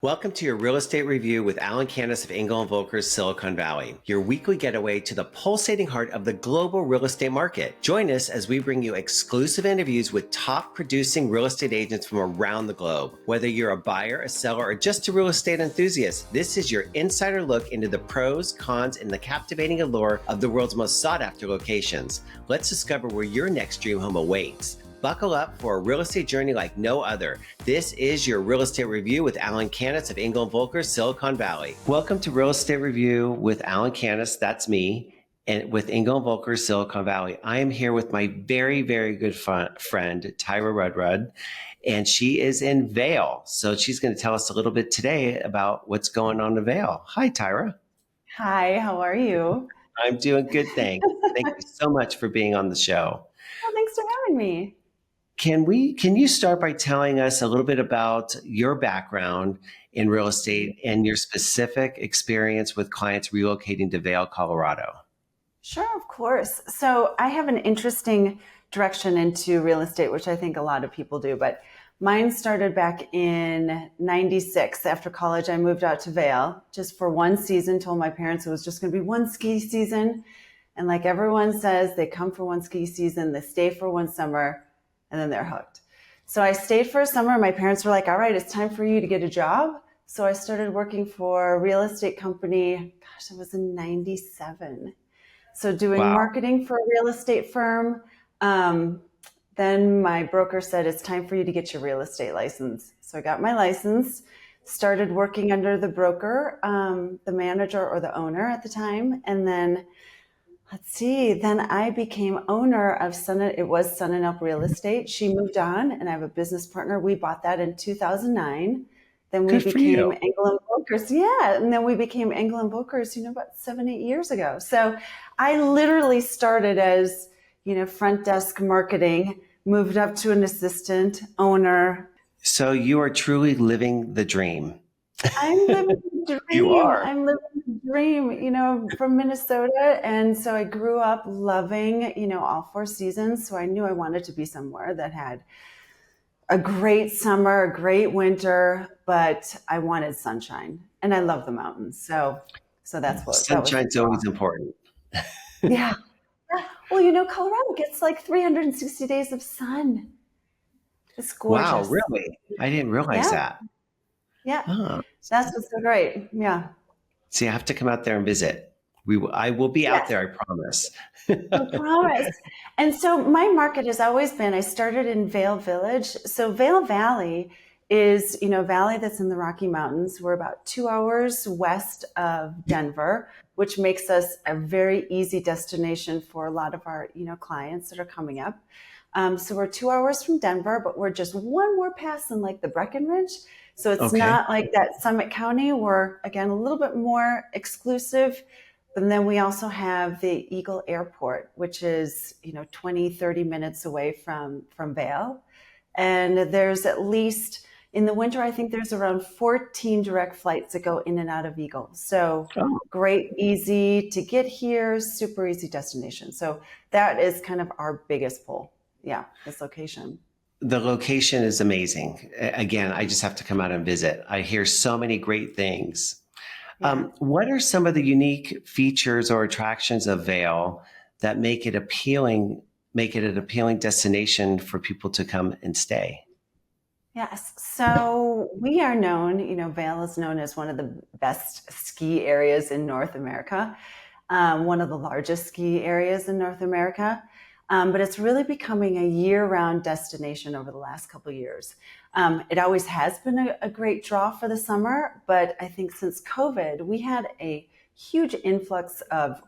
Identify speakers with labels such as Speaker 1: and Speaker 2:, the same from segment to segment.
Speaker 1: Welcome to your Real Estate Review with Alan Canas of Engel Völkers Silicon Valley, your weekly getaway to the pulsating heart of the global real estate market. Join us as we bring you exclusive interviews with top producing real estate agents from around the globe. Whether you're a buyer, a seller, or just a real estate enthusiast, this is your insider look into the pros, cons, and the captivating allure of the world's most sought after locations. Let's discover where your next dream home awaits. Buckle up for a real estate journey like no other. This is your Real Estate Review with Alan Canas of Engel Völkers Silicon Valley. Welcome to Real Estate Review with Alan Canas, that's me, and with Engel Völkers Silicon Valley. I am here with my very, very good friend, Tyra Rudrud, and she is in Vail. So she's going to tell us a little bit today about what's going on in Vail. Hi, Tyra.
Speaker 2: Hi, how are you?
Speaker 1: I'm doing good, thanks. Thank you so much for being on the show.
Speaker 2: Well, thanks for having me.
Speaker 1: Can you start by telling us a little bit about your background in real estate and your specific experience with clients relocating to Vail, Colorado?
Speaker 2: Sure, of course. So I have an interesting direction into real estate, which I think a lot of people do, but mine started back in 96. After college, I moved out to Vail just for one season, told my parents it was just going to be one ski season. And like everyone says, they come for one ski season, they stay for one summer, and then they're hooked. So I stayed for a summer. My parents were like, all right, it's time for you to get a job. So I started working for a real estate company. Gosh, it was in 97. So doing marketing for a real estate firm. Then my broker said, it's time for you to get your real estate license. So I got my license, started working under the broker, the manager or the owner at the time. And then then I became owner of Sun and Up Real Estate. She moved on and I have a business partner. We bought that in 2009. Then we became Engel Völkers. Yeah. And then we became Engel Völkers, about 7-8 years ago. So I literally started as, front desk marketing, moved up to an assistant owner.
Speaker 1: So you are truly living the dream.
Speaker 2: I'm living the dream.
Speaker 1: You are.
Speaker 2: I'm living the dream, from Minnesota. And so I grew up loving, all 4 seasons. So I knew I wanted to be somewhere that had a great summer, a great winter, but I wanted sunshine and I love the mountains. So that's what
Speaker 1: Sunshine's always important.
Speaker 2: Yeah. Well, Colorado gets like 360 days of sun. It's gorgeous.
Speaker 1: Wow, really? I didn't realize that.
Speaker 2: Yeah. That's what's so great. Yeah.
Speaker 1: See, I have to come out there and visit. I will be out there, I promise.
Speaker 2: I promise. And so my market has always been, I started in Vail Village. So Vail Valley is, a valley that's in the Rocky Mountains. We're about 2 hours west of Denver, which makes us a very easy destination for a lot of our, clients that are coming up. So we're 2 hours from Denver, but we're just one more pass than like the Breckenridge. So it's not like that Summit County. We're, again, a little bit more exclusive. And then we also have the Eagle Airport, which is, 20, 30 minutes away from Vail. And there's at least, in the winter, I think there's around 14 direct flights that go in and out of Eagle. So great, easy to get here, super easy destination. So that is kind of our biggest pull. Yeah, this location.
Speaker 1: The location is amazing. Again, I just have to come out and visit. I hear so many great things. Yeah. What are some of the unique features or attractions of Vail that make it an appealing destination for people to come and stay?
Speaker 2: Yes. So we are known, Vail is known as one of the best ski areas in North America, one of the largest ski areas in North America. But it's really becoming a year-round destination over the last couple of years. It always has been a great draw for the summer, but I think since COVID, we had a huge influx of,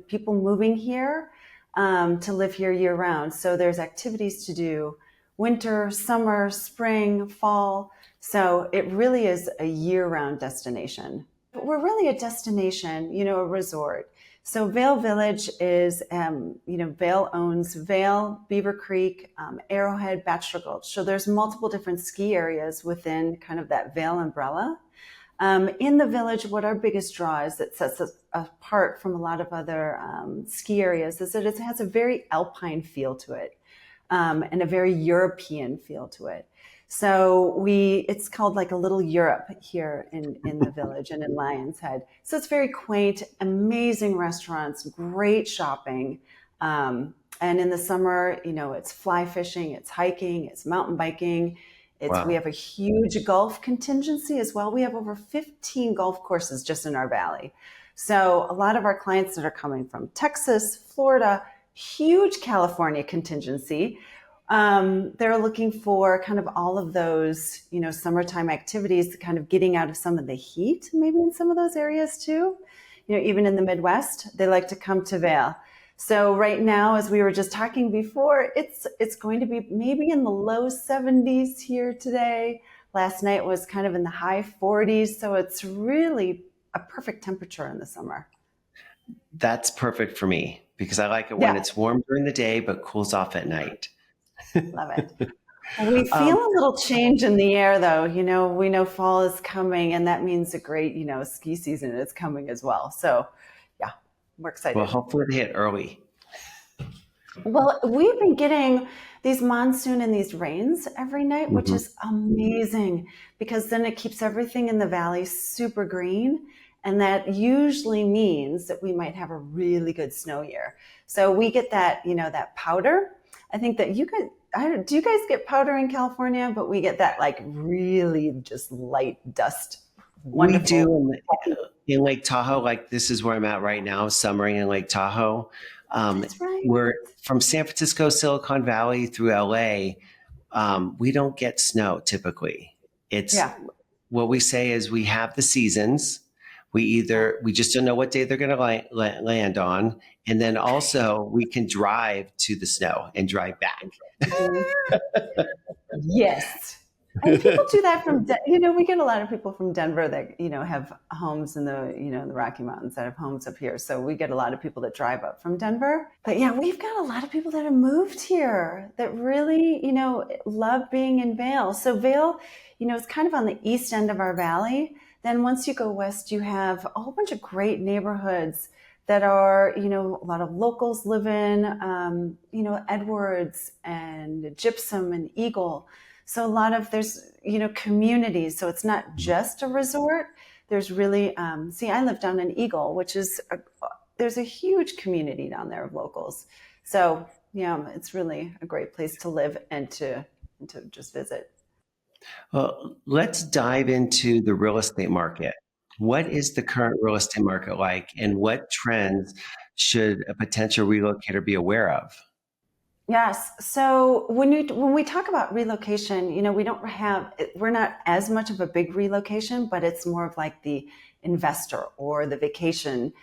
Speaker 2: people moving here to live here year-round. So there's activities to do winter, summer, spring, fall. So it really is a year-round destination. But we're really a destination, a resort. So Vail Village is, Vail owns Vail, Beaver Creek, Arrowhead, Bachelor Gulch. So there's multiple different ski areas within kind of that Vail umbrella. In the village, what our biggest draw is that sets us apart from a lot of other ski areas is that it has a very alpine feel to it and a very European feel to it. So it's called like a little Europe here in the village and in Lions Head. So it's very quaint, amazing restaurants, great shopping. And in the summer, it's fly fishing, it's hiking, it's mountain biking. We
Speaker 1: Wow.
Speaker 2: have a huge golf contingency as well. We have over 15 golf courses just in our valley. So a lot of our clients that are coming from Texas, Florida, huge California contingency. They're looking for kind of all of those, summertime activities, kind of getting out of some of the heat, maybe in some of those areas too. Even in the Midwest, they like to come to Vail. So right now, as we were just talking before, it's going to be maybe in the low 70s here today. Last night was kind of in the high 40s. So it's really a perfect temperature in the summer.
Speaker 1: That's perfect for me because I like it when
Speaker 2: Yeah,
Speaker 1: it's warm during the day but cools off at night.
Speaker 2: love it. We feel
Speaker 1: Um,
Speaker 2: a little change in the air, though. We know fall is coming, and that means a great, ski season is coming as well. So, yeah, we're
Speaker 1: well,
Speaker 2: excited.
Speaker 1: hopefully they hit early.
Speaker 2: Well, we've been getting these monsoon and these rains every night, which
Speaker 1: Mhm.
Speaker 2: is amazing because then it keeps everything in the valley super green. And that usually means that we might have a really good snow year. So we get that, that powder. I think that do you guys get powder in California? But we get that like really just light dust,
Speaker 1: We do
Speaker 2: wonderful.
Speaker 1: in Lake Tahoe, like this is where I'm at right now, summering in Lake Tahoe. Um,
Speaker 2: That's right.
Speaker 1: we're from San Francisco, Silicon Valley through LA. We don't get snow typically. It's
Speaker 2: Yeah.
Speaker 1: what we say is we have the seasons. We just don't know what day they're going to land on, and then also we can drive to the snow and drive back.
Speaker 2: Mhm. Yes. And people do that we get a lot of people from Denver that, have homes in the Rocky Mountains that have homes up here. So we get a lot of people that drive up from Denver. But yeah, we've got a lot of people that have moved here that really, love being in Vail. So Vail, is kind of on the east end of our valley. Then once you go west, you have a whole bunch of great neighborhoods that are, a lot of locals live in, Edwards and Gypsum and Eagle. So a lot of there's, communities. So it's not just a resort. There's really, I live down in Eagle, which is, there's a huge community down there of locals. So, yeah, it's really a great place to live and to just visit.
Speaker 1: Well, let's dive into the real estate market. What is the current real estate market like, and what trends should a potential relocator be aware of?
Speaker 2: Yes. So when we talk about relocation, we're not as much of a big relocation, but it's more of like the investor or the vacation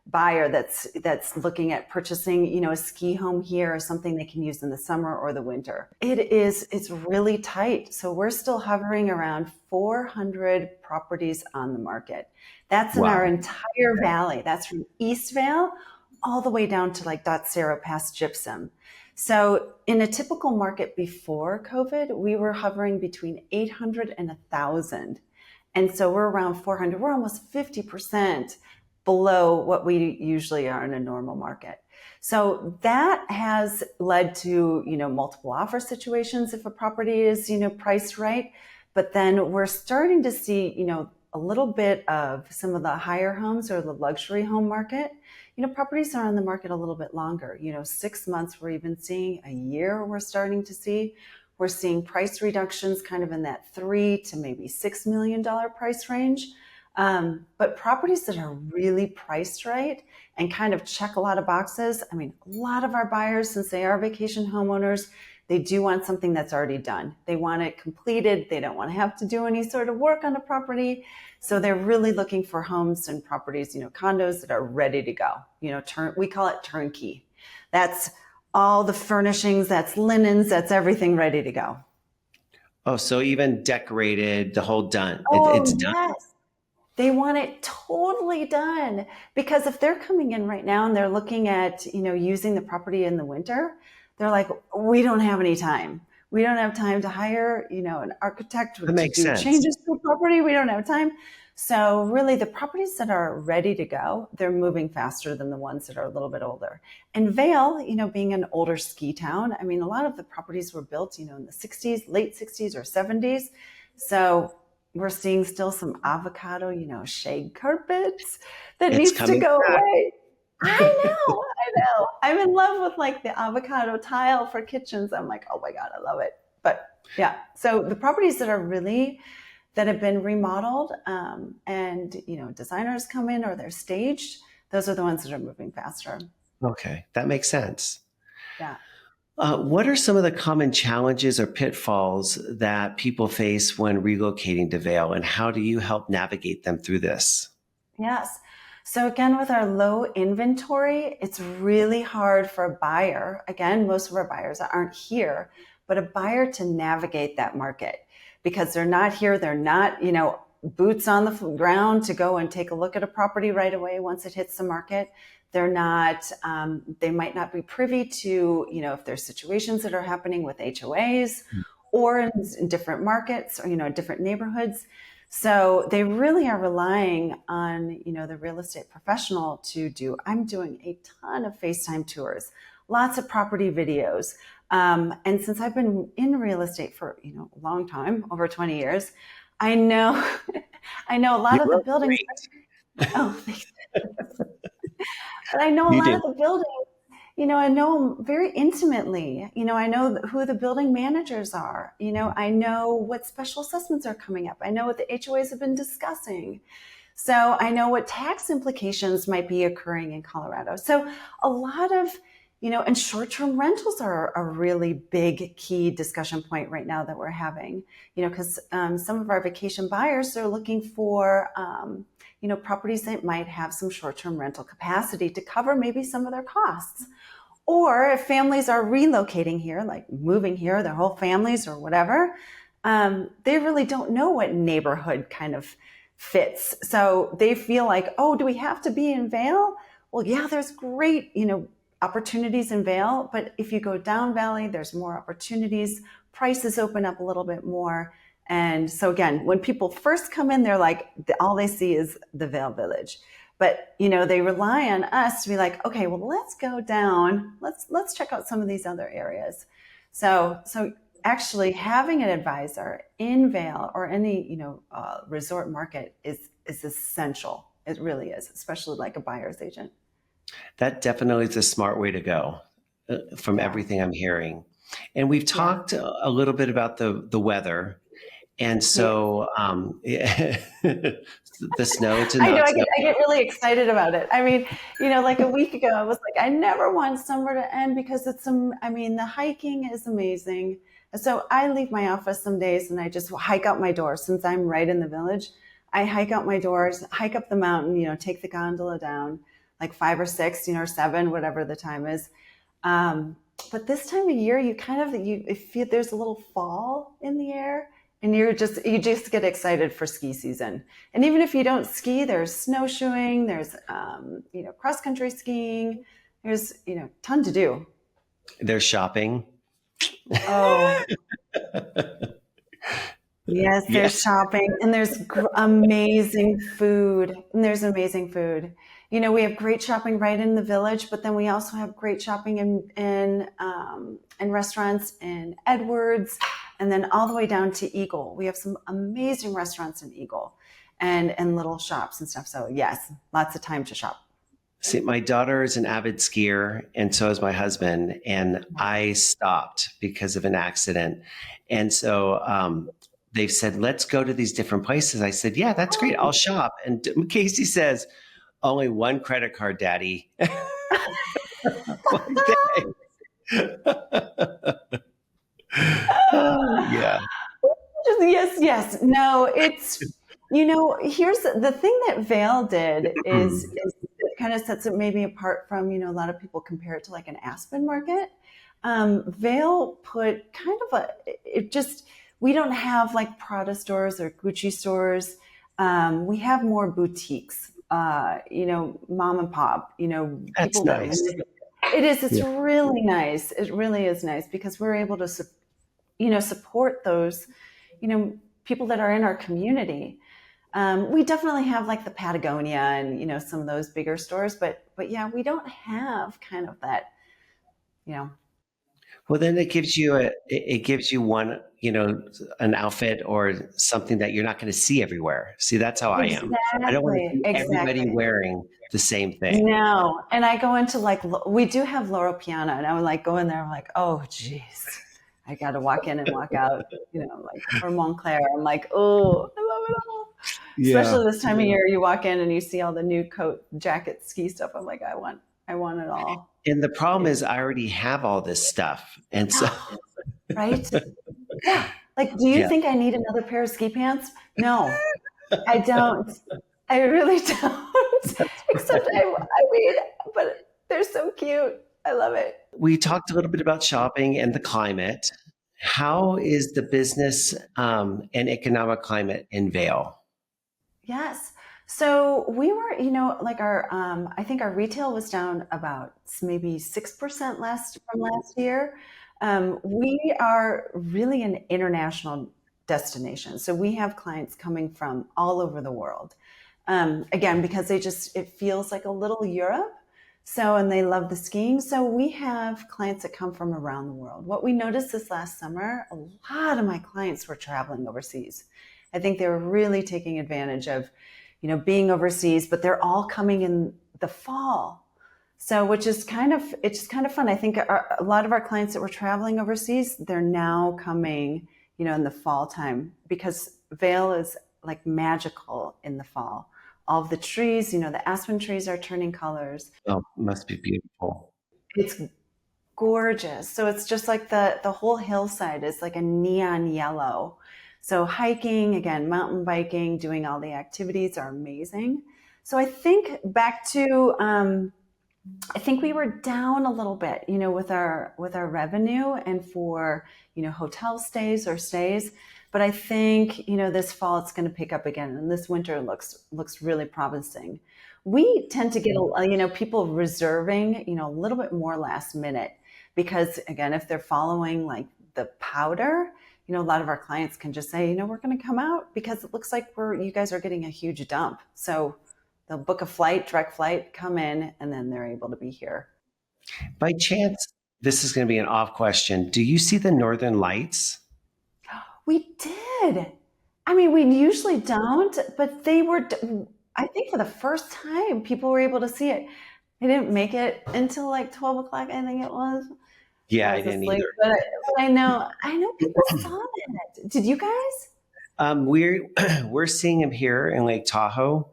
Speaker 2: buyer that's looking at purchasing, a ski home here or something they can use in the summer or the winter. It's really tight. So we're still hovering around 400 properties on the market. That's in our
Speaker 1: Wow.
Speaker 2: entire valley. That's from East Vale all the way down to like Dot Sarah past Gypsum. So in a typical market before COVID, we were hovering between 800 and 1,000. And so we're around 400. We're almost 50% below what we usually are in a normal market. So that has led to, multiple offer situations if a property is, priced right. But then we're starting to see, a little bit of some of the higher homes or the luxury home market. Properties are on the market a little bit longer, 6 months, we're even seeing a year we're starting to see. We're seeing price reductions kind of in that $3 to maybe $6 million price range. But properties that are really priced right and kind of check a lot of boxes. I mean, a lot of our buyers, since they are vacation homeowners, they do want something that's already done. They want it completed. They don't want to have to do any sort of work on a property. So they're really looking for homes and properties, condos that are ready to go. We call it turnkey. That's all the furnishings, that's linens, that's everything ready to go.
Speaker 1: Oh, so even decorated, the whole done. It's
Speaker 2: Oh,
Speaker 1: done.
Speaker 2: yes. They want it totally done because if they're coming in right now and they're looking at, using the property in the winter, they're like, we don't have any time. We don't have time to hire, an architect
Speaker 1: That
Speaker 2: to
Speaker 1: makes
Speaker 2: do
Speaker 1: sense.
Speaker 2: changes to the property. We don't have time. So really the properties that are ready to go, they're moving faster than the ones that are a little bit older. And Vail, being an older ski town, I mean, a lot of the properties were built, in the 60s, late 60s or 70s. So we're seeing still some avocado, shade carpets that
Speaker 1: It's
Speaker 2: needs to
Speaker 1: coming
Speaker 2: go
Speaker 1: back.
Speaker 2: away. I know. I'm in love with like the avocado tile for kitchens. I'm like, oh my God, I love it. But yeah, so the properties that have been remodeled, and designers come in or they're staged, those are the ones that are moving faster.
Speaker 1: Okay, that makes sense.
Speaker 2: Yeah.
Speaker 1: What are some of the common challenges or pitfalls that people face when relocating to Vail, and how do you help navigate them through this?
Speaker 2: Yes. So again, with our low inventory, it's really hard for a buyer. Again, most of our buyers aren't here, but a buyer to navigate that market because they're not here. They're not, boots on the ground to go and take a look at a property right away once it hits the market. They're not, they might not be privy to, if there's situations that are happening with HOAs or in different markets or, different neighborhoods. So they really are relying on, the real estate professional I'm doing a ton of FaceTime tours, lots of property videos. And since I've been in real estate for, a long time, over 20 years, I know, I know a lot
Speaker 1: You
Speaker 2: of the
Speaker 1: look
Speaker 2: buildings.
Speaker 1: great.
Speaker 2: Oh, thanks. But I know a
Speaker 1: You
Speaker 2: lot
Speaker 1: do.
Speaker 2: of the buildings, I know them very intimately. I know who the building managers are. I know what special assessments are coming up. I know what the HOAs have been discussing. So I know what tax implications might be occurring in Colorado. So a lot of, and short-term rentals are a really big key discussion point right now that we're having, because some of our vacation buyers are looking for, properties that might have some short-term rental capacity to cover maybe some of their costs. Or if families are relocating here, like moving here, their whole families or whatever, they really don't know what neighborhood kind of fits. So they feel like, oh, do we have to be in Vail? Well, yeah, there's great, opportunities in Vail, but if you go down Valley, there's more opportunities. Prices open up a little bit more. And so again, when people first come in, they're like, all they see is the Vail Village. But they rely on us to be like, okay, well, let's go down. Let's check out some of these other areas. So actually having an advisor in Vail or any resort market is essential. It really is, especially like a buyer's agent.
Speaker 1: That definitely is a smart way to go, from
Speaker 2: Yeah,
Speaker 1: everything I'm hearing. And we've
Speaker 2: yeah,
Speaker 1: talked a little bit about the weather. And
Speaker 2: yeah.
Speaker 1: so the snow to
Speaker 2: I know
Speaker 1: not snow.
Speaker 2: I get really excited about it. I mean, like a week ago, I was like, I never want summer to end because the hiking is amazing. So I leave my office some days and I just hike out my door since I'm right in the village. I hike out my doors, hike up the mountain, take the gondola down like 5 or 6, or 7, whatever the time is. But this time of year, you feel there's a little fall in the air. And you just get excited for ski season. And even if you don't ski, there's snowshoeing, there's cross country skiing, there's ton to do.
Speaker 1: They're shopping.
Speaker 2: Oh, yes,
Speaker 1: Yes.
Speaker 2: there's shopping and there's amazing food. And there's amazing food. We have great shopping right in the village, but then we also have great shopping in restaurants in Edwards, and then all the way down to Eagle. We have some amazing restaurants in Eagle, and little shops and stuff. So yes, lots of time to shop.
Speaker 1: See, my daughter is an avid skier, and so is my husband. And I stopped because of an accident. And so they've said, let's go to these different places. I said, yeah, that's great. I'll shop. And Casey says, only one credit card, Daddy. Like, yeah.
Speaker 2: Yes. No, it's here's the thing that Vail did is it kind of sets it maybe apart from a lot of people compare it to like an Aspen market. Vail put kind of we don't have like Prada stores or Gucci stores. We have more boutiques. Mom and pop.
Speaker 1: That's
Speaker 2: People that
Speaker 1: nice.
Speaker 2: it is. It's
Speaker 1: Yeah.
Speaker 2: really nice. It really is nice because we're able to support those, people that are in our community. We definitely have like the Patagonia and, some of those bigger stores, but yeah, we don't have kind of that, you know,
Speaker 1: Well, then it gives you one, an outfit or something that you're not going to see everywhere. See, that's how I am. I don't want to
Speaker 2: exactly,
Speaker 1: see everybody
Speaker 2: exactly.
Speaker 1: wearing the same thing.
Speaker 2: No. And I go into like, we do have Laurel Piano, and I would like go in there. I'm like, oh, geez, I got to walk in and walk out, like, or Montclair. I'm like, oh, I love it all.
Speaker 1: Yeah.
Speaker 2: Especially this time of year, you walk in and you see all the new coat, jacket, ski stuff. I'm like, I want it all.
Speaker 1: And the problem
Speaker 2: It's,
Speaker 1: is I already have all this stuff. And so,
Speaker 2: right? Yeah. Like, do you
Speaker 1: yeah.
Speaker 2: think I need another pair of ski pants? No, I don't. I really don't. Except I mean, but they're so cute. I love it.
Speaker 1: We talked a little bit about shopping and the climate. How is the business and economic climate in Vail?
Speaker 2: Yes. So we were, like I think our retail was down about maybe 6% from last year. We are really an international destination. So we have clients coming from all over the world. Again, because it feels like a little Europe. So, and they love the skiing. So we have clients that come from around the world. What we noticed this last summer, a lot of my clients were traveling overseas. I think they were really taking advantage of, being overseas, but they're all coming in the fall. So, it's kind of fun. I think a lot of our clients that were traveling overseas, they're now coming, in the fall time, because Vail is like magical in the fall. All of the trees, the aspen trees are turning colors.
Speaker 1: Oh, must be beautiful.
Speaker 2: It's gorgeous. So it's just like the whole hillside is like a neon yellow. So hiking, again, mountain biking, doing all the activities are amazing. So I think back to I think we were down a little bit, with our revenue and for, hotel stays or stays. But I think, this fall it's going to pick up again, and this winter looks really promising. We tend to get, people reserving, a little bit more last minute because, again, if they're following like the powder, a lot of our clients can just say, we're going to come out because it looks like you guys are getting a huge dump. So they'll book a flight, direct flight, come in, and then they're able to be here.
Speaker 1: By chance, this is going to be an off question. Do you see the Northern Lights?
Speaker 2: We did. I mean, we usually don't, but I think for the first time, people were able to see it. I didn't make it until like 12 o'clock, I think it was.
Speaker 1: Yeah,
Speaker 2: I
Speaker 1: I
Speaker 2: was
Speaker 1: didn't
Speaker 2: asleep,
Speaker 1: either.
Speaker 2: but I know people saw it. Did you guys?
Speaker 1: We're seeing him here in Lake Tahoe,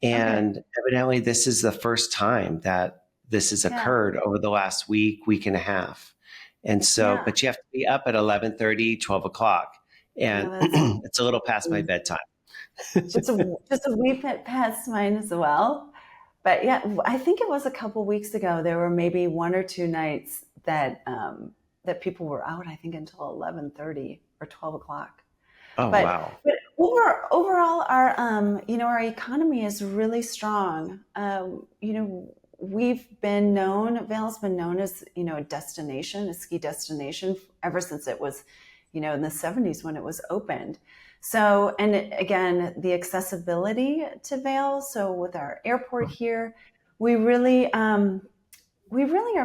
Speaker 2: Okay.
Speaker 1: and evidently this is the first time that this has
Speaker 2: Yeah.
Speaker 1: occurred over the last week and a half. And so,
Speaker 2: Yeah.
Speaker 1: but you have to be up at 11:30, 12 o'clock, and
Speaker 2: No, that's
Speaker 1: it's a little past my bedtime.
Speaker 2: just a wee bit past mine as well. But yeah, I think it was a couple weeks ago. There were maybe one or two nights that people were out. I think until 11:30 or 12 o'clock.
Speaker 1: Oh,
Speaker 2: But
Speaker 1: wow.
Speaker 2: but overall, our economy is really strong. We've been known. Vail's been known as a destination, a ski destination, ever since it was, in the 70s when it was opened. So, and again, the accessibility to Vail. So with our airport here, we really are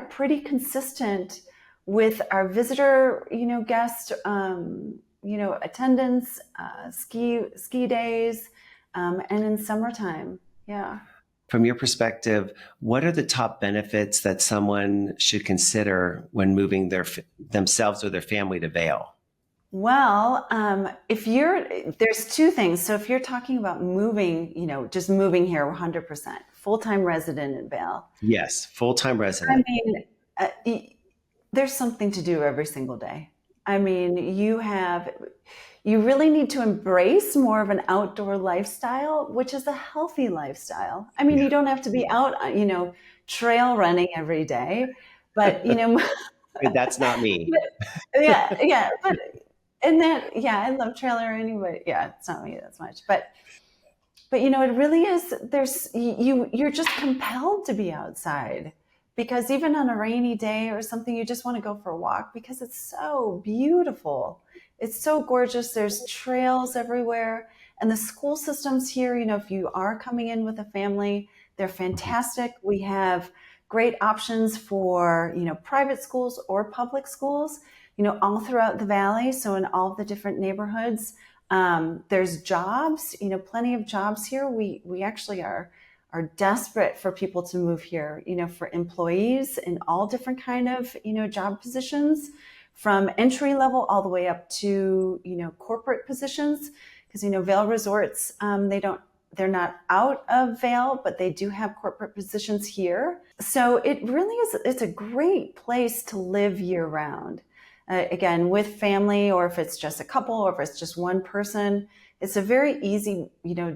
Speaker 2: pretty consistent with our visitor, guest, attendance, ski days, and in summertime. Yeah.
Speaker 1: From your perspective, what are the top benefits that someone should consider when moving themselves or their family to Vail?
Speaker 2: Well, there's two things. So if you're talking about moving, just moving here 100%, full-time resident in Vail,
Speaker 1: Yes, full-time
Speaker 2: I
Speaker 1: resident.
Speaker 2: mean, there's something to do every single day. I mean, you really need to embrace more of an outdoor lifestyle, which is a healthy lifestyle. I mean,
Speaker 1: Yeah,
Speaker 2: you don't have to be out, trail running every day, but,
Speaker 1: that's not me.
Speaker 2: yeah, yeah, yeah, I love trailer anyway. Yeah, it's not me that much, but it really is. You're just compelled to be outside because even on a rainy day or something, you just want to go for a walk because it's so beautiful. It's so gorgeous. There's trails everywhere. And the school systems here, if you are coming in with a family, they're fantastic. We have great options for, private schools or public schools, all throughout the valley. So in all the different neighborhoods, there's jobs, plenty of jobs here. We actually are desperate for people to move here, for employees in all different kind of, job positions, from entry level all the way up to, corporate positions. Because, Vail Resorts, they're not out of Vail, but they do have corporate positions here. So it really is, it's a great place to live year round. Again, with family, or if it's just a couple, or if it's just one person, it's a very easy,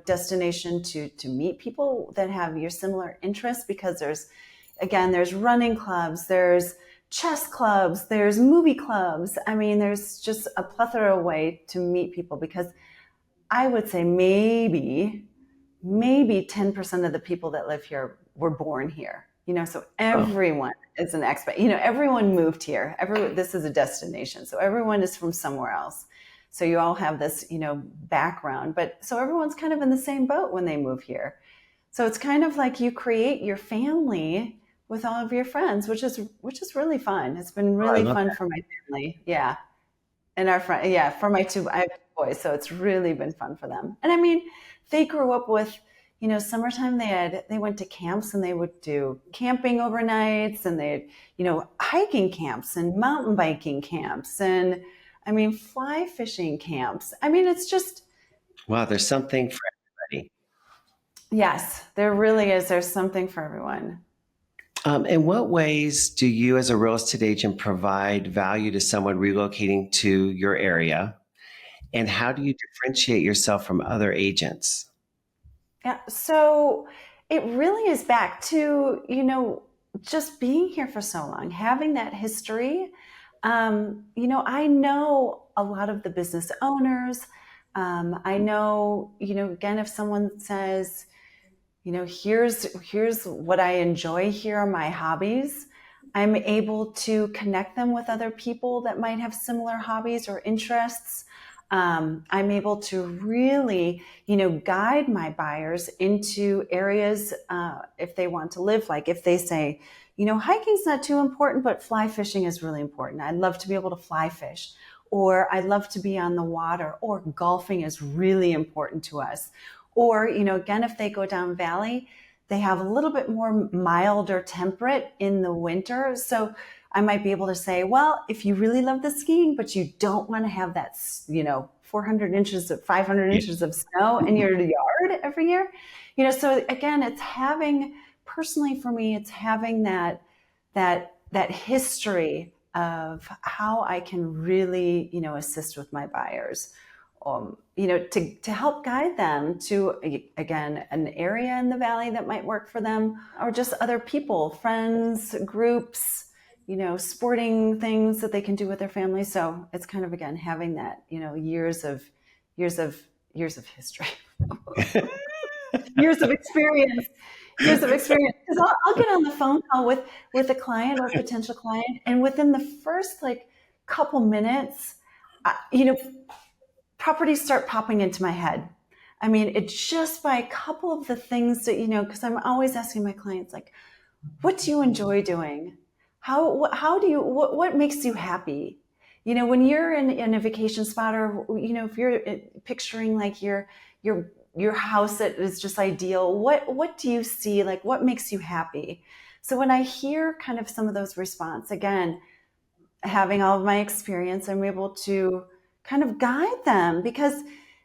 Speaker 2: destination to meet people that have your similar interests, because there's running clubs, there's chess clubs, there's movie clubs. I mean, there's just a plethora of way to meet people, because I would say maybe 10% of the people that live here were born here. So everyone is an expat. Everyone moved here. This is a destination. So everyone is from somewhere else. So you all have this, background, but so everyone's kind of in the same boat when they move here. So it's kind of like you create your family with all of your friends, which is really fun. It's been really fun for my family. Yeah. And our friend, yeah, for my I have 2 boys, so it's really been fun for them. And I mean, they grew up with, summertime they went to camps, and they would do camping overnights, and they had, hiking camps and mountain biking camps, and I mean, fly fishing camps. I mean, it's just,
Speaker 1: Wow, there's something for everybody.
Speaker 2: yes, there really is. There's something for everyone.
Speaker 1: In what ways do you, as a real estate agent, provide value to someone relocating to your area? And how do you differentiate yourself from other agents?
Speaker 2: Yeah. So it really is back to, just being here for so long, having that history. I know a lot of the business owners. I know, again, if someone says, here's what I enjoy, here are my hobbies, I'm able to connect them with other people that might have similar hobbies or interests. I'm able to really, guide my buyers into areas if they want to live. Like if they say, hiking's not too important, but fly fishing is really important. I'd love to be able to fly fish, or I'd love to be on the water, or golfing is really important to us. Or, again, if they go down valley, they have a little bit more milder temperate in the winter. So I might be able to say, well, if you really love the skiing, but you don't want to have that, 400 inches of 500 inches of snow in your yard every year, so again, it's personally for me, it's having that history of how I can really, assist with my buyers, to help guide them to, again, an area in the valley that might work for them, or just other people, friends, groups, sporting things that they can do with their family. So it's kind of, again, having that, years of history, years of experience. Because I'll get on the phone call with a client or a potential client, and within the first couple minutes, properties start popping into my head. I mean, it's just by a couple of the things that, because I'm always asking my clients, what do you enjoy doing? What makes you happy? When you're in a vacation spot, or, if you're picturing your house that is just ideal, what do you see? What makes you happy? So when I hear kind of some of those response, again, having all of my experience, I'm able to kind of guide them, because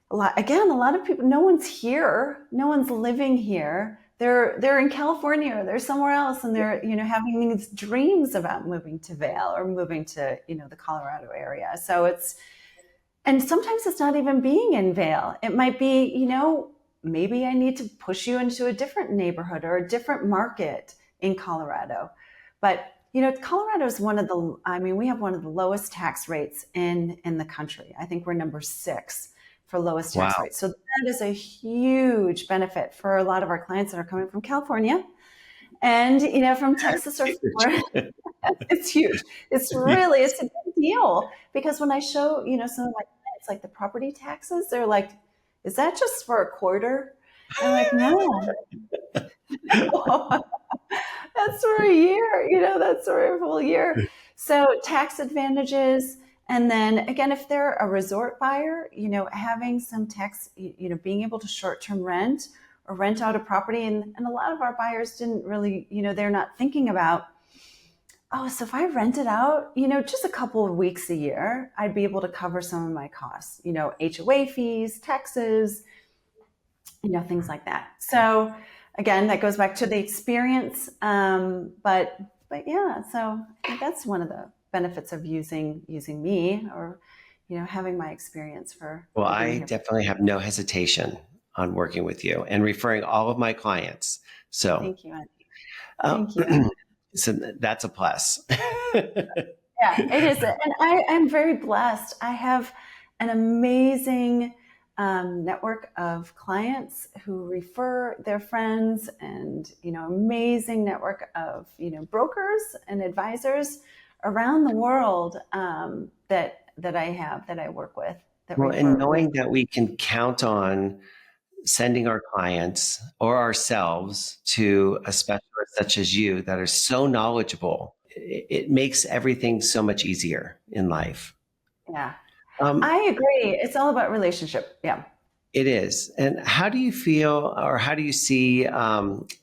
Speaker 2: a lot of people, no one's here, no one's living here. They're in California, or they're somewhere else, and they're, having these dreams about moving to Vail, or moving to, the Colorado area. So and sometimes it's not even being in Vail. It might be, maybe I need to push you into a different neighborhood or a different market in Colorado. But, Colorado is we have one of the lowest tax rates in the country. I think we're number 6 for lowest tax rates. So that is a huge benefit for a lot of our clients that are coming from California and, from Texas or Florida. It's huge. It's a big deal, because when I show, some of my clients, the property taxes, they're is that just for a quarter? I'm like, no, that's for a year, that's for a full year. So tax advantages. And then again, if they're a resort buyer, having some tax, being able to short-term rent or rent out a property. And a lot of our buyers didn't really, they're not thinking about, oh, so if I rent it out, just a couple of weeks a year, I'd be able to cover some of my costs, HOA fees, taxes, things like that. So again, that goes back to the experience. But yeah, so I think that's one of the benefits of using me, or having my experience
Speaker 1: Well,
Speaker 2: for being
Speaker 1: I
Speaker 2: here.
Speaker 1: definitely have no hesitation on working with you and referring all of my clients. So,
Speaker 2: Thank you, Andy.
Speaker 1: uh,
Speaker 2: Thank you.
Speaker 1: so that's a plus.
Speaker 2: Yeah, it is. And I'm very blessed. I have an amazing network of clients who refer their friends, and, amazing network of, brokers and advisors around the world, that I work with, that
Speaker 1: Well, and
Speaker 2: refer.
Speaker 1: knowing that we can count on sending our clients or ourselves to a specialist such as you that are so knowledgeable, it makes everything so much easier in life.
Speaker 2: Yeah,
Speaker 1: Um,
Speaker 2: I agree. It's all about relationship. Yeah.
Speaker 1: it is. And how do you feel, or how do you see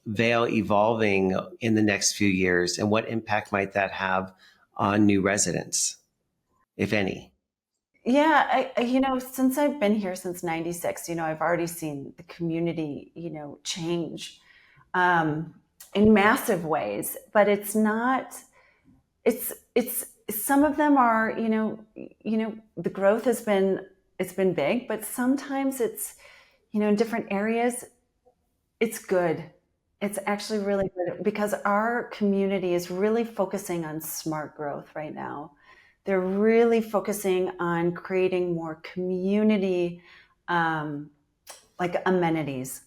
Speaker 1: Vail evolving in the next few years, and what impact might that have on new residents, if any?
Speaker 2: Yeah, since I've been here since 96, I've already seen the community, change um, in massive ways. But it's not, it's, some of them are, the growth it's been big, but sometimes it's, in different areas, it's good. It's actually really good because our community is really focusing on smart growth right now. They're really focusing on creating more community, um, like amenities,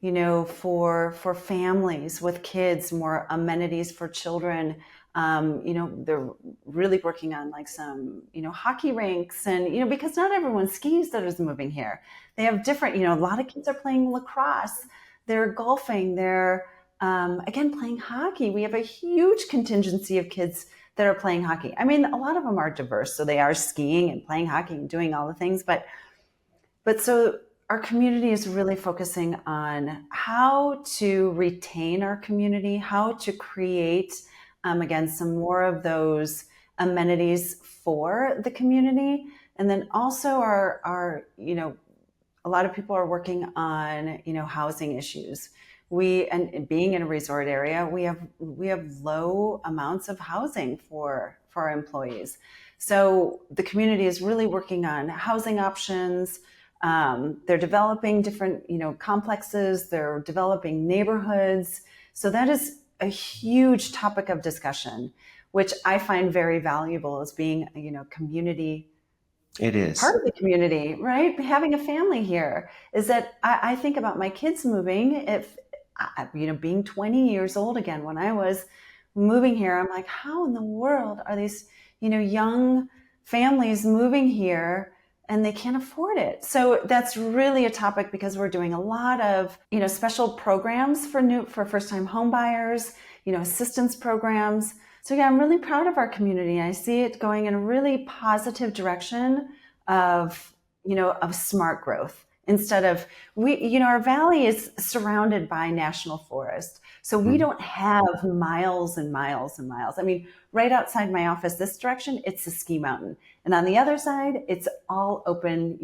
Speaker 2: for families with kids, more amenities for children. They're really working on like some, hockey rinks, and, because not everyone skis that is moving here. They have different, a lot of kids are playing lacrosse, they're golfing, they're, again, playing hockey. We have a huge contingency of kids that are playing hockey. I mean, a lot of them are diverse, so they are skiing and playing hockey and doing all the things, but so our community is really focusing on how to retain our community, how to create, again, some more of those amenities for the community. And then also a lot of people are working on, housing issues. And being in a resort area, we have low amounts of housing for our employees. So the community is really working on housing options. They're developing different, complexes. They're developing neighborhoods. So that is a huge topic of discussion, which I find very valuable as being, community,
Speaker 1: It
Speaker 2: part
Speaker 1: is.
Speaker 2: of the community, right? Having a family here is that I think about my kids moving. If, being 20 years old again, when I was moving here, I'm like, how in the world are these, young families moving here and they can't afford it? So that's really a topic because we're doing a lot of, special programs for first time home buyers, assistance programs. So yeah, I'm really proud of our community. I see it going in a really positive direction of, of smart growth. Instead of, our valley is surrounded by national forest. So we
Speaker 1: Mhm.
Speaker 2: don't have miles and miles and miles. I mean, right outside my office, this direction, it's a ski mountain. And on the other side, it's all open,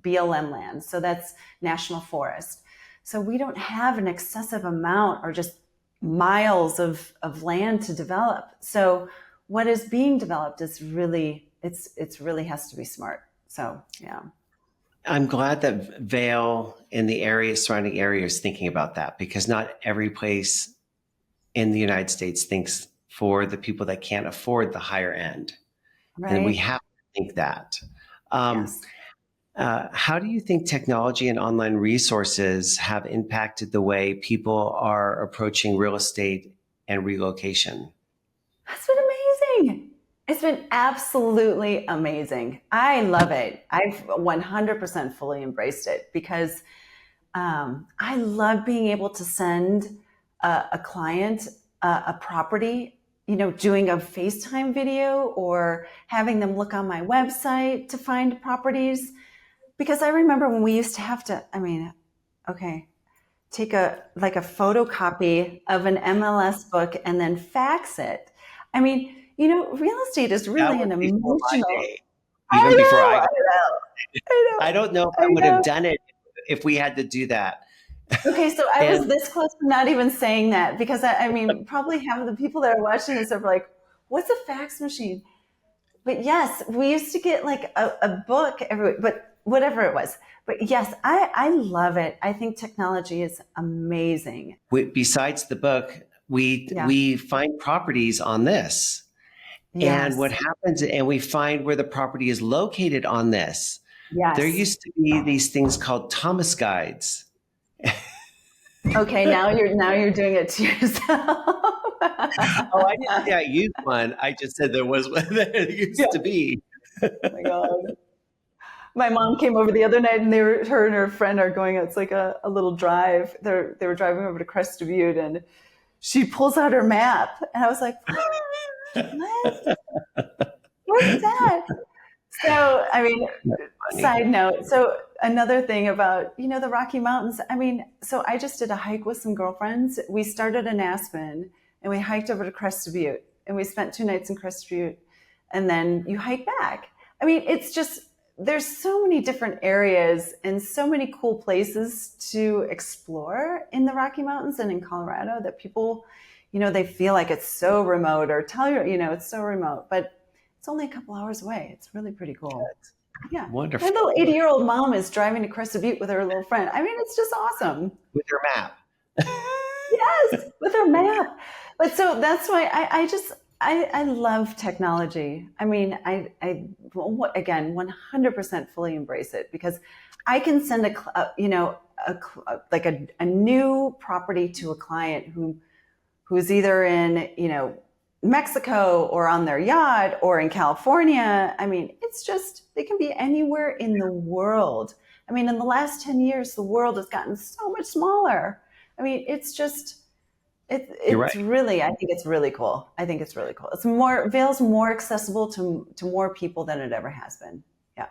Speaker 2: BLM land. So that's national forest. So we don't have an excessive amount or just miles of land to develop. So what is being developed is really, it's really has to be smart. So yeah.
Speaker 1: I'm glad that Vail and the area, surrounding area, is thinking about that, because not every place in the United States thinks for the people that can't afford the higher end. And we
Speaker 2: Right.
Speaker 1: have to think that. Um,
Speaker 2: Yes.
Speaker 1: how do you think technology and online resources have impacted the way people are approaching real estate and relocation?
Speaker 2: That's been amazing. It's been absolutely amazing. I love it. I've 100% fully embraced it because I love being able to send a client a property, doing a FaceTime video or having them look on my website to find properties. Because I remember when we used to have to, okay, take a photocopy of an MLS book and then fax it. Real estate is
Speaker 1: That
Speaker 2: really
Speaker 1: was
Speaker 2: an
Speaker 1: before my
Speaker 2: emotional.
Speaker 1: day,
Speaker 2: I
Speaker 1: even before
Speaker 2: know,
Speaker 1: I got.
Speaker 2: I know, I know,
Speaker 1: I don't know if
Speaker 2: I
Speaker 1: I would have
Speaker 2: know.
Speaker 1: done it if we had to do that.
Speaker 2: Okay, so I was
Speaker 1: And
Speaker 2: this close to not even saying that because probably half of the people that are watching this are like, "What's a fax machine?" But yes, we used to get like a book but whatever it was. But yes, I love it. I think technology is amazing.
Speaker 1: besides the book,
Speaker 2: Yeah.
Speaker 1: we find properties on this. And what
Speaker 2: Yes.
Speaker 1: happens, and we find where the property is located on this. There
Speaker 2: Yes.
Speaker 1: used to be these things called Thomas guides.
Speaker 2: Okay, now you're doing it to yourself.
Speaker 1: Oh, I didn't say I used one. I just said there was one there
Speaker 2: Yeah.
Speaker 1: used to be.
Speaker 2: Oh my God. My mom came over the other night and her and her friend are going, it's like a little drive. They were driving over to Crested Butte and she pulls out her map. And I was like, what? What's that? So,
Speaker 1: Funny.
Speaker 2: side note. So another thing about, the Rocky Mountains, so I just did a hike with some girlfriends. We started in Aspen and we hiked over to Crested Butte and we spent 2 nights in Crested Butte and then you hike back. It's just, there's so many different areas and so many cool places to explore in the Rocky Mountains and in Colorado that people, they feel like it's so remote or tell you, it's so remote, but it's only a couple hours away. It's really pretty cool. Yeah. My
Speaker 1: Wonderful.
Speaker 2: little 80-year-old mom is driving to Crested Butte with her little friend. It's just awesome.
Speaker 1: With your map.
Speaker 2: Yes, with her map. But so that's why I love technology. Again, 100% fully embrace it because I can send a new property to a client who's either in, Mexico or on their yacht or in California. It's just, they can be anywhere in the world. In the last 10 years, the world has gotten so much smaller. It's just,
Speaker 1: You're right.
Speaker 2: it's really, I think it's really cool. I think it's really cool. Vail's more accessible to more people than it ever has been. Yeah.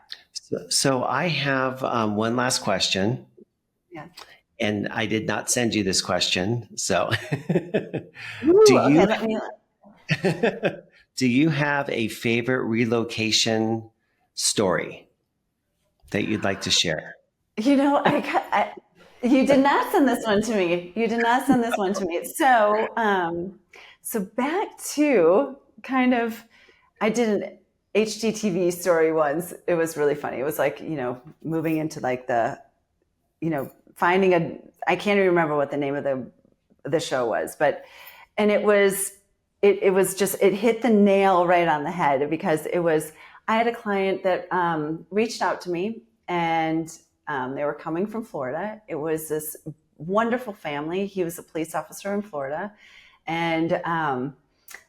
Speaker 1: So I have one last question.
Speaker 2: Yeah.
Speaker 1: And I did not send you this question. So do
Speaker 2: Ooh,
Speaker 1: you
Speaker 2: okay,
Speaker 1: do you have a favorite relocation story that you'd like to share?
Speaker 2: You did not send this one to me. You did not send this one to me. So back to kind of, I did an HGTV story once. It was really funny. It was like, moving into like finding I can't even remember what the name of the show was, and it was just, it hit the nail right on the head because I had a client that reached out to me and they were coming from Florida. It was this wonderful family. He was a police officer in Florida and,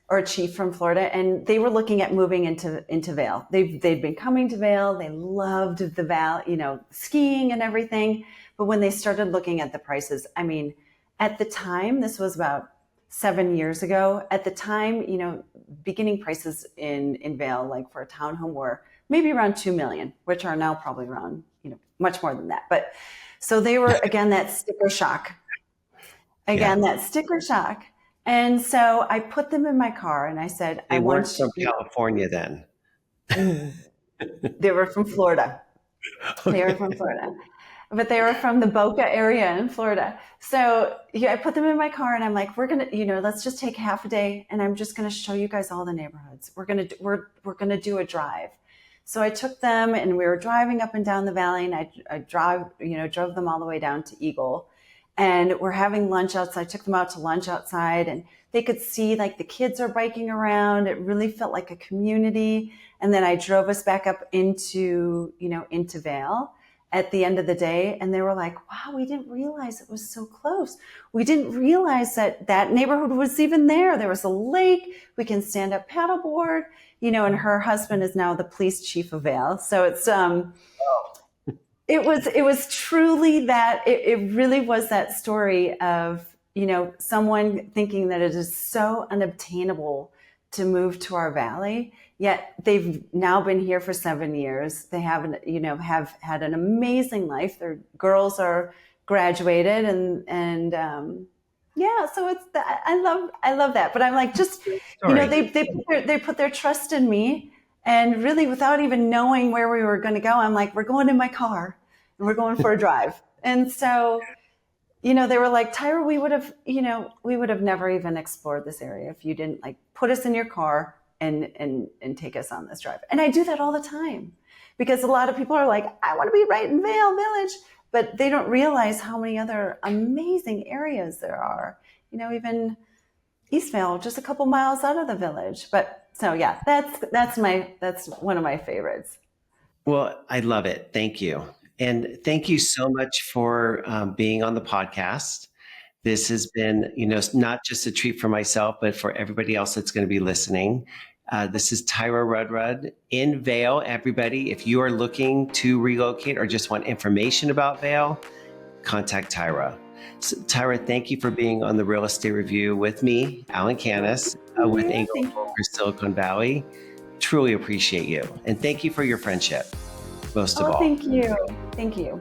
Speaker 2: or a chief from Florida. And they were looking at moving into Vail. They'd been coming to Vail. They loved the Vail, skiing and everything. But when they started looking at the prices, at the time, this was about 7 years ago. At the time, beginning prices in Vail, like for a townhome, were maybe around 2 million, which are now probably around, much more than that. But so they were, again, that sticker shock. That sticker shock. And so I put them in my car and I said,
Speaker 1: They weren't from California then.
Speaker 2: They were from Florida.
Speaker 1: Okay.
Speaker 2: They were from Florida. But they were from the Boca area in Florida. So I put them in my car and I'm like, we're going to, let's just take half a day and I'm just going to show you guys all the neighborhoods. We're going to do a drive. So I took them and we were driving up and down the valley and I drove them all the way down to Eagle and we're having lunch outside. I took them out to lunch outside and they could see like the kids are biking around. It really felt like a community. And then I drove us back up into Vail. at the end of the day. And they were like, wow, we didn't realize it was so close. We didn't realize that that neighborhood was even there. There was a lake. We can stand up paddleboard, and her husband is now the police chief of Vail. So it was truly that, it really was that story of, someone thinking that it is so unobtainable to move to our valley, yet they've now been here for 7 years. They have had an amazing life. Their girls are graduated, and yeah, so it's that. I love that. But I'm like, just, they put their trust in me, and really without even knowing where we were going to go, I'm like, we're going in my car and we're going for a drive. And so, they were like, Tyra, we would have never even explored this area if you didn't like put us in your car and take us on this drive. And I do that all the time, because a lot of people are like, I want to be right in Vail Village, but they don't realize how many other amazing areas there are, even East Vail, just a couple miles out of the village. But so yeah, that's one of my favorites.
Speaker 1: Well, I love it. Thank you. And thank you so much for being on the podcast. This has been, not just a treat for myself, but for everybody else that's going to be listening. This is Tyra Rudrud in Vail. Everybody, if you are looking to relocate or just want information about Vail, contact Tyra. So, Tyra, thank you for being on the Real Estate Review with me, Alan Canas, with Engel Völkers Silicon Valley. Truly appreciate you. And thank you for your friendship, most of all.
Speaker 2: Thank you. Thank you.